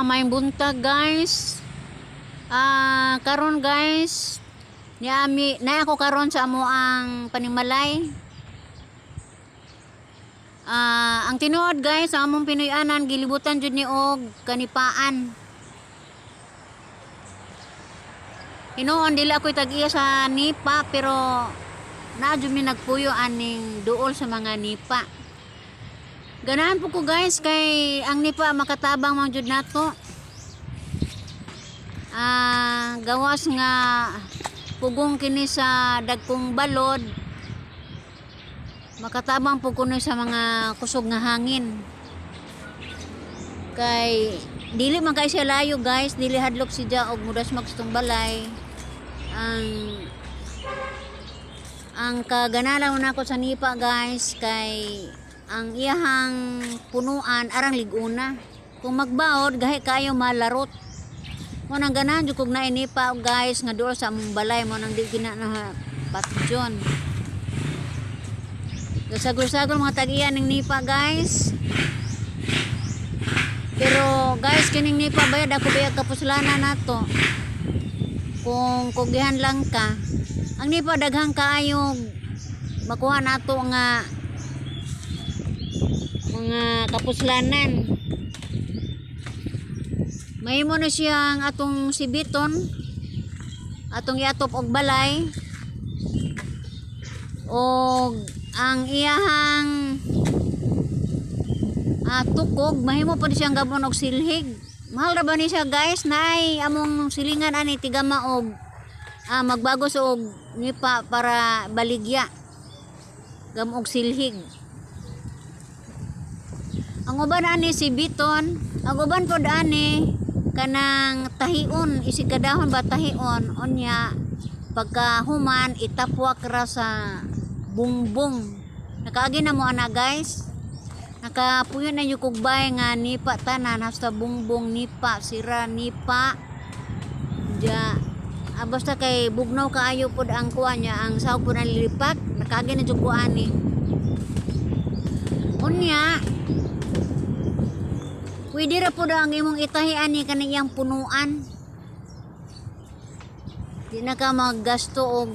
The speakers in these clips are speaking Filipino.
May buntag guys. Karon guys, niami na ako karon sa amo ang panimalay. Ang tinuod guys, sa among Pinoy-anan gilibutan jud ni og kanipaan. Hinoon dili ako tag-iya sa nipa pero naa jud mi nagpuyo aning duol sa mga nipa. Ganahan po ko guys kay ang nipa makatabang man jud nato. Gawas nga pugong kini sa dagkong balod, makatabang po kuno sa mga kusog nga hangin. Kay dili man kay siya layo guys, dili hadlok siya og mudas magstong balay. Ang kaganalan nako sa nipa guys kay ang iyahang punuan arang liguna. Kung magbaod gahi kayo malarot. Mo nang ganahan jud kog nainipa guys nga duol sa among balay mo nang di gina na patjon. Sagol-sagol mga tag-iya ning nipa guys. Pero guys kining nipa bayad ako bayad kapuslanan nato. Kung kugihan lang ka, ang nipa daghang kaayo makuha nato nga mga kapuslanan. Mahimo na siyang atong sibiton, atong iatop og balay, og ang iyahang tukog mahimo pa siyang gabon og silhig. Mahal ra ba ni siya guys? Nay among silingan ani tigama og magbago sa og nipa para baligya. Gam og silhig. Ang uban ani si biton, ang uban pod ani kanang tahion, isikadahon ba tahion onya pagkahuman itapwak ra sa bungbong. Nakaagi na mo ana guys. Nakapuyo na yung kugbay nga nipa tanan hasta bungbong nipa sira nipa ja basta kay bugnaw kaayo pod ang kuha niya ang sawg pod ang lilipat nakaagi na jud kuani unya pwede ra pod ang imong itahian ni kaniyang punuan di na ka maggasto og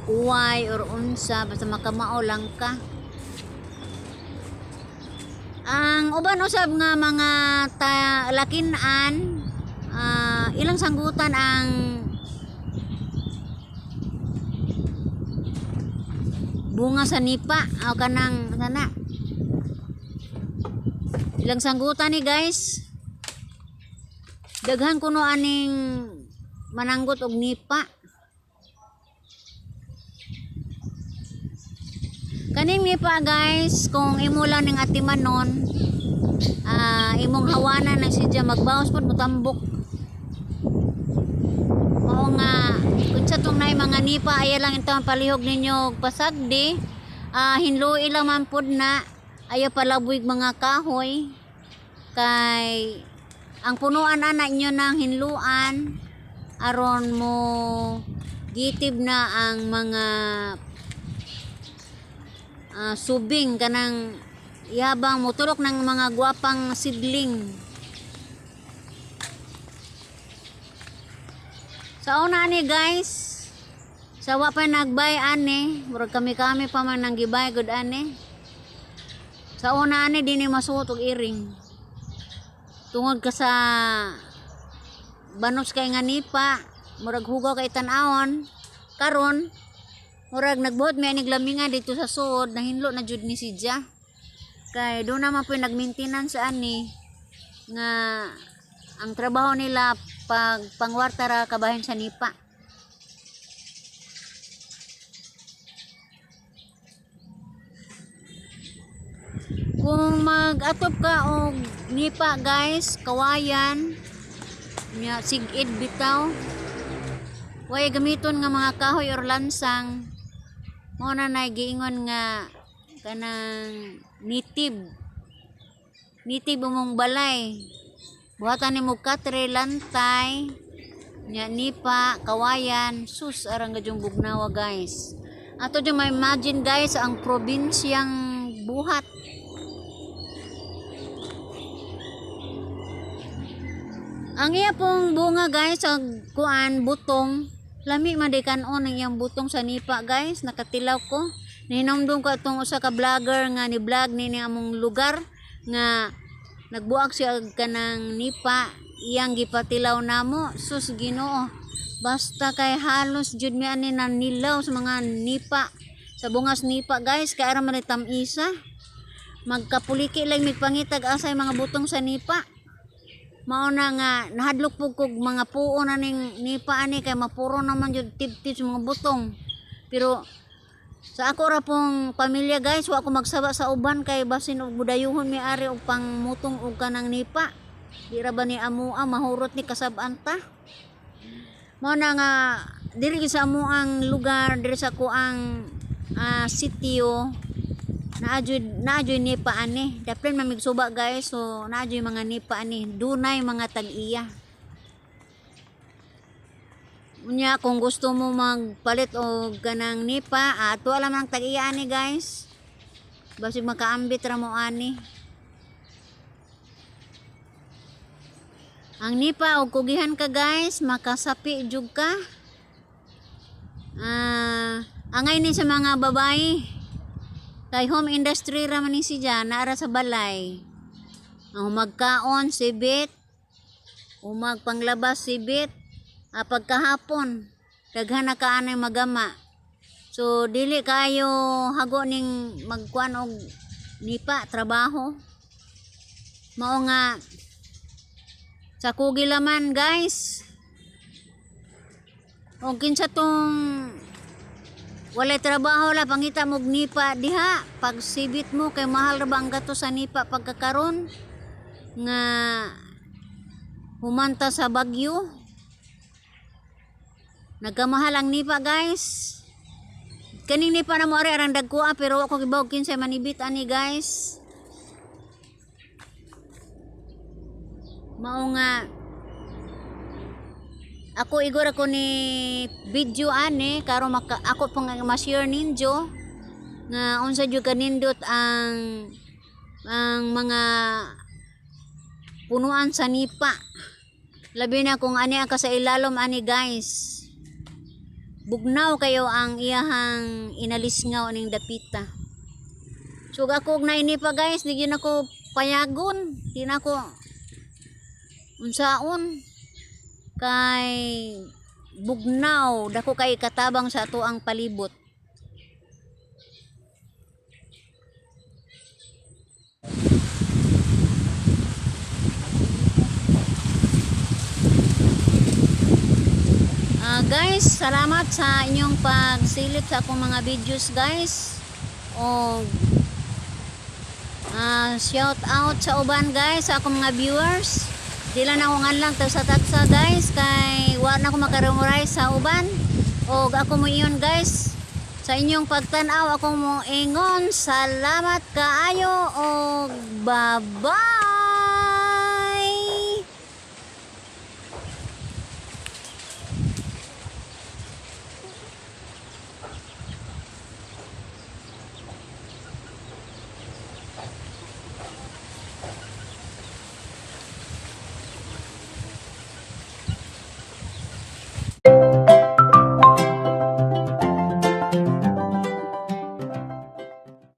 uway or unsa basta makamao lang ka. Ang uban usab nga mga lakinan ilang sanggutan ang bunga sa nipa o kanang sana ilang sanggutan ni guys daghan kuno aning mananggot og nipa. Kaning nipa guys, kung imo lang ning atimanon, imong hawanan na siya magbawas pod mutambok. Mao nga kun sa tong nay mga nipa aya lang ito palihog ninyo pasagdi, hinluoy lang man pod na aya palabuig mga kahoy kay ang punuan ana inyo ng hinluan aron mo gitib na ang mga subing kanang yabang motulok ng mga guwapang sidling. Sa una ani guys, sa wa pa nagbay ani, murag kami pa man nang gibay gud ani. Sa una ani dinhi masuot og iring. Tungod ka sa banos kay nga nipa, murag hugaw kay tan-awon. Karon murag nagbuhat mi anig lamingan dito sa suod nahinlo na jud ni sidya kay do naman po nag-maintenance ani nga ang trabaho nila pag pangwarta ra kabahin sa nipa. Kung mag-atop ka og nipa guys, kawayan nya sig-id bitaw way gamiton nga mga kahoy or lansang. Mo na giingon nga kanang nitib umong balay buhatan nimo katre lantay nya nipa kawayan sus arang gadyong bugnawa guys. Ato jud may imagine guys ang probinsyang buhat Ang iya pong bunga guys, sa kuan butong, lami madikanon ang iyang butong sa nipa guys, nakatilaw ko. Nihinomdom ko itong usa ka vlogger nga ni vlog ni among lugar nga nagbuak siya kanang nipa, iyang gipatilaw namo. Sus Ginoo, basta kay halos jud mi ani nanilaw sa mga nipa, sa bungas nipa guys, kay ara man tamisa. Magkapuliki lang migpangitag asay mga butong sa nipa. Mao na nga nahadlok pug kog mga puo na ning nipa ani kay mapuro naman jud tip-tip sa mga butong. Pero sa ako ra pong pamilya guys, wa ko magsaba sa uban kay basin og budayuhon mi ari og pangmutong og kanang nipa. Di ra ba ni amoa mahurot ni kasab-an ta. Mao na nga diri sa amoang lugar, diri sa kuang sitio, naadyoy nipa ani. Dapat mamigsuba guys, so naadyoy mga nipa ani. Dunay mga tag-iya. Unya kung gusto mo magpalit og kanang nipa, ato alam ang tag-iya ani guys. Basig makaambit ra mo ani. Ang nipa og kugihan ka guys, makasapi jud ka. Angay ni sa mga babae. Kay home industry ra man ni siya, naara sa balay. Ang magkaon sibit, umag panglabas sibit, pagkahapon daghan na kaanay magama. So dili kayo hago ning magkuan og nipa trabaho. Mao nga sa kugilaman guys. O kinsa tong walay trabaho la pangita mo og nipa diha, pag sibit mo kay mahal ra ba ang gato sa nipa pagkakaron nga humanta sa bagyo. Nagkamahal ang nipa guys. Kaning nipa na mo ari arang dagkuha pero ako gibaw kinsay manibit ani guys. Mao nga ako igor ako ni video ani karon ako pang ma-share ninyo nga unsa jud kanindot ang mga punuan sa nipa. Labi na kung ani ang sa ilalom ani guys. Bugnaw kayo ang iyahang inalisngaw ning dapita. So ako og naini pa guys, di gyud ako payagon, di na ako unsaon kay bugnaw dako kay katabang sa ato ang palibot. Guys, salamat sa inyong pagsilip sa akong mga videos guys. O shout out sa uban guys, sa akong mga viewers. Dila na ako lang sa tatsa guys kay wa na ako makaremuray sa uban. O ako mo iyon guys, sa inyong pagtanaw ako mo ingon. Salamat kaayo o bye bye.